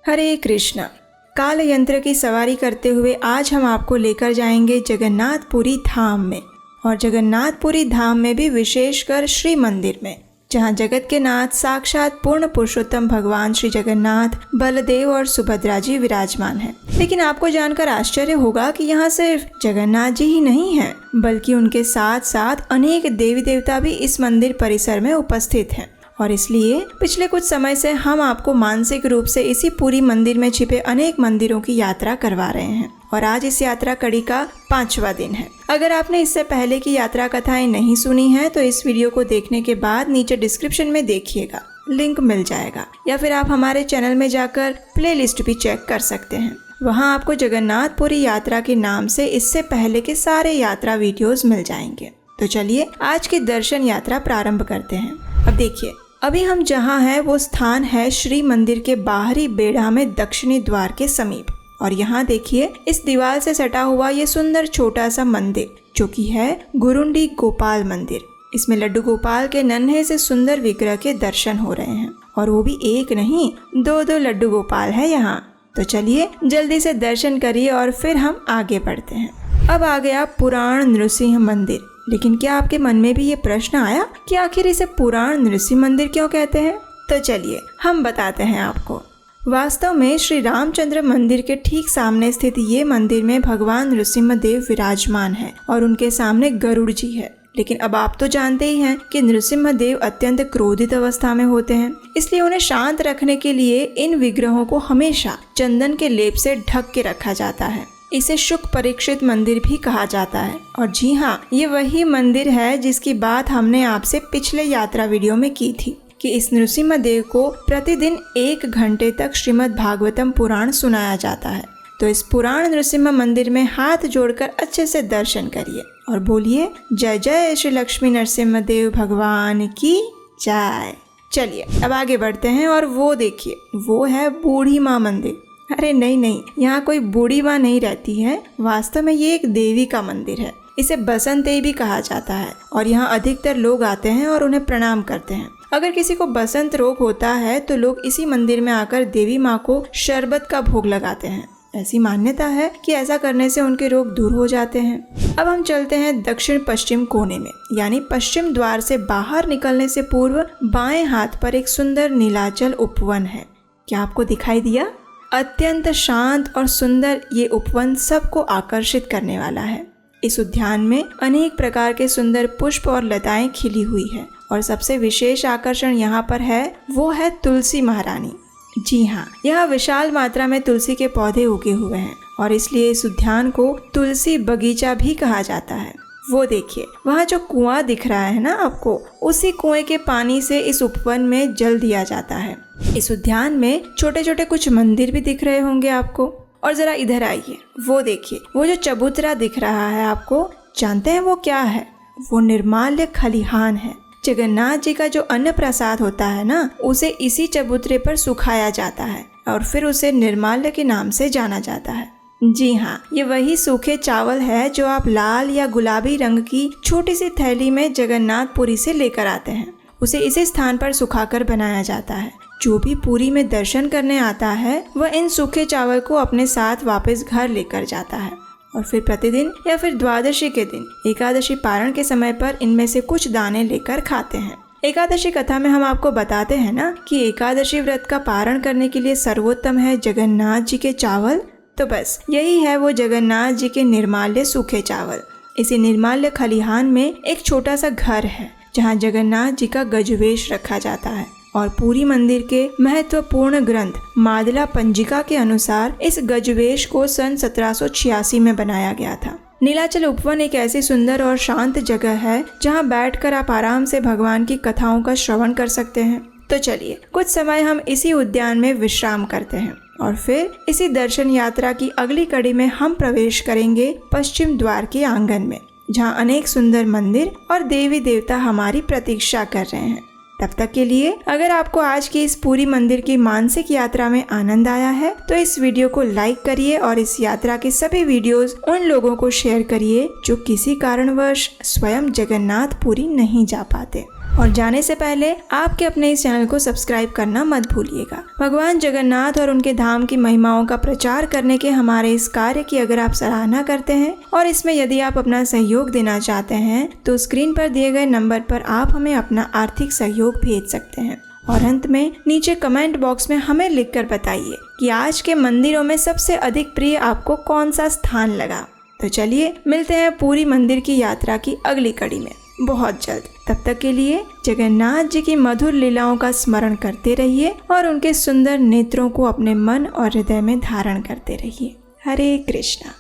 हरे कृष्णा। काल यंत्र की सवारी करते हुए आज हम आपको लेकर जाएंगे जगन्नाथपुरी धाम में, और जगन्नाथपुरी धाम में भी विशेषकर श्री मंदिर में, जहां जगत के नाथ साक्षात पूर्ण पुरुषोत्तम भगवान श्री जगन्नाथ, बलदेव और सुभद्रा जी विराजमान हैं। लेकिन आपको जानकर आश्चर्य होगा कि यहाँ सिर्फ जगन्नाथ जी ही नहीं हैं, बल्कि उनके साथ साथ अनेक देवी देवता भी इस मंदिर परिसर में उपस्थित हैं। और इसलिए पिछले कुछ समय से हम आपको मानसिक रूप से इसी पूरी मंदिर में छिपे अनेक मंदिरों की यात्रा करवा रहे हैं, और आज इस यात्रा कड़ी का 5वां दिन है। अगर आपने इससे पहले की यात्रा कथाएं नहीं सुनी है तो इस वीडियो को देखने के बाद नीचे डिस्क्रिप्शन में देखिएगा, लिंक मिल जाएगा, या फिर आप हमारे चैनल में जाकर प्लेलिस्ट भी चेक कर सकते हैं। वहाँ आपको जगन्नाथपुरी यात्रा के नाम से इससे पहले के सारे यात्रा वीडियोस मिल जाएंगे। तो चलिए आज की दर्शन यात्रा प्रारंभ करते हैं। अब देखिए, अभी हम जहाँ हैं वो स्थान है श्री मंदिर के बाहरी बेढ़ा में दक्षिणी द्वार के समीप। और यहाँ देखिए, इस दीवार से सटा हुआ ये सुंदर छोटा सा मंदिर जो कि है गुरुंडी गोपाल मंदिर। इसमें लड्डू गोपाल के नन्हे से सुंदर विग्रह के दर्शन हो रहे हैं, और वो भी एक नहीं, दो लड्डू गोपाल है यहाँ। तो चलिए जल्दी से दर्शन करिए और फिर हम आगे बढ़ते हैं। अब आ गया पुराण नृसिंह मंदिर। लेकिन क्या आपके मन में भी ये प्रश्न आया कि आखिर इसे पुराण नृसिंह मंदिर क्यों कहते हैं? तो चलिए हम बताते हैं आपको। वास्तव में श्री रामचंद्र मंदिर के ठीक सामने स्थित ये मंदिर में भगवान नृसिंहदेव विराजमान है और उनके सामने गरुड़ जी है। लेकिन अब आप तो जानते ही हैं कि नृसिंहदेव अत्यंत क्रोधित अवस्था में होते हैं, इसलिए उन्हें शांत रखने के लिए इन विग्रहों को हमेशा चंदन के लेप से ढक के रखा जाता है। इसे शुक परीक्षित मंदिर भी कहा जाता है। और जी हाँ, ये वही मंदिर है जिसकी बात हमने आपसे पिछले यात्रा वीडियो में की थी कि इस नृसिंहदेव को प्रतिदिन 1 घंटे तक श्रीमद् भागवतम पुराण सुनाया जाता है। तो इस पुराण नृसिंह मंदिर में हाथ जोड़कर अच्छे से दर्शन करिए और बोलिए जय जय श्री लक्ष्मी नरसिंहदेव भगवान की जय। चलिए अब आगे बढ़ते हैं, और वो देखिए, वो है बूढ़ी माँ मंदिर। अरे नहीं, यहाँ कोई बूढ़ी माँ नहीं रहती है। वास्तव में ये एक देवी का मंदिर है। इसे बसंती भी कहा जाता है, और यहाँ अधिकतर लोग आते हैं और उन्हें प्रणाम करते हैं। अगर किसी को बसंत रोग होता है तो लोग इसी मंदिर में आकर देवी माँ को शरबत का भोग लगाते हैं। ऐसी मान्यता है कि ऐसा करने से उनके रोग दूर हो जाते हैं। अब हम चलते हैं दक्षिण पश्चिम कोने में, यानी पश्चिम द्वार से बाहर निकलने से पूर्व बाएं हाथ पर एक सुंदर नीलाचल उपवन है। क्या आपको दिखाई दिया? अत्यंत शांत और सुंदर ये उपवन सबको आकर्षित करने वाला है। इस उद्यान में अनेक प्रकार के सुंदर पुष्प और लताएं खिली हुई है, और सबसे विशेष आकर्षण यहाँ पर है वो है तुलसी महारानी। जी हाँ, यहाँ विशाल मात्रा में तुलसी के पौधे उगे हुए हैं, और इसलिए इस उद्यान को तुलसी बगीचा भी कहा जाता है। वो देखिए, वहाँ जो कुआं दिख रहा है ना आपको, उसी कुएं के पानी से इस उपवन में जल दिया जाता है। इस उद्यान में छोटे छोटे कुछ मंदिर भी दिख रहे होंगे आपको। और जरा इधर आइए, वो देखिए, वो जो चबूतरा दिख रहा है आपको, जानते हैं वो क्या है? वो निर्माल्य खलिहान है। जगन्नाथ जी का जो अन्न प्रसाद होता है ना, उसे इसी चबूतरे पर सुखाया जाता है, और फिर उसे निर्माल्य के नाम से जाना जाता है। जी हाँ, ये वही सूखे चावल है जो आप लाल या गुलाबी रंग की छोटी सी थैली में जगन्नाथपुरी से लेकर आते हैं। उसे इसी स्थान पर सुखाकर बनाया जाता है। जो भी पुरी में दर्शन करने आता है वह इन सूखे चावल को अपने साथ वापस घर लेकर जाता है, और फिर प्रतिदिन या फिर द्वादशी के दिन एकादशी पारण के समय पर इनमें से कुछ दाने लेकर खाते हैं। एकादशी कथा में हम आपको बताते हैं ना कि एकादशी व्रत का पारण करने के लिए सर्वोत्तम है जगन्नाथ जी के चावल। तो बस यही है वो जगन्नाथ जी के निर्माल्य सूखे चावल। इसी निर्माल्य खलिहान में एक छोटा सा घर है जहाँ जगन्नाथ जी का गजवेश रखा जाता है, और पूरी मंदिर के महत्वपूर्ण ग्रंथ मादला पंजिका के अनुसार इस गजवेश को सन 1786 में बनाया गया था। नीलाचल उपवन एक ऐसी सुंदर और शांत जगह है जहाँ बैठकर आप आराम से भगवान की कथाओं का श्रवण कर सकते हैं। तो चलिए कुछ समय हम इसी उद्यान में विश्राम करते हैं, और फिर इसी दर्शन यात्रा की अगली कड़ी में हम प्रवेश करेंगे पश्चिम द्वार के आंगन में, जहाँ अनेक सुंदर मंदिर और देवी देवता हमारी प्रतीक्षा कर रहे हैं। तब तक के लिए अगर आपको आज की इस पूरी मंदिर की मानसिक यात्रा में आनंद आया है तो इस वीडियो को लाइक करिए, और इस यात्रा के सभी वीडियोस उन लोगों को शेयर करिए जो किसी कारणवश स्वयं जगन्नाथपुरी नहीं जा पाते। और जाने से पहले आपके अपने इस चैनल को सब्सक्राइब करना मत भूलिएगा। भगवान जगन्नाथ और उनके धाम की महिमाओं का प्रचार करने के हमारे इस कार्य की अगर आप सराहना करते हैं और इसमें यदि आप अपना सहयोग देना चाहते हैं तो स्क्रीन पर दिए गए नंबर पर आप हमें अपना आर्थिक सहयोग भेज सकते हैं। और अंत में नीचे कमेंट बॉक्स में हमें लिखकर बताइए कि आज के मंदिरों में सबसे अधिक प्रिय आपको कौन सा स्थान लगा। तो चलिए मिलते हैं पूरी मंदिर की यात्रा की अगली कड़ी में बहुत जल्द। तब तक के लिए जगन्नाथ जी की मधुर लीलाओं का स्मरण करते रहिए और उनके सुंदर नेत्रों को अपने मन और हृदय में धारण करते रहिए। हरे कृष्णा।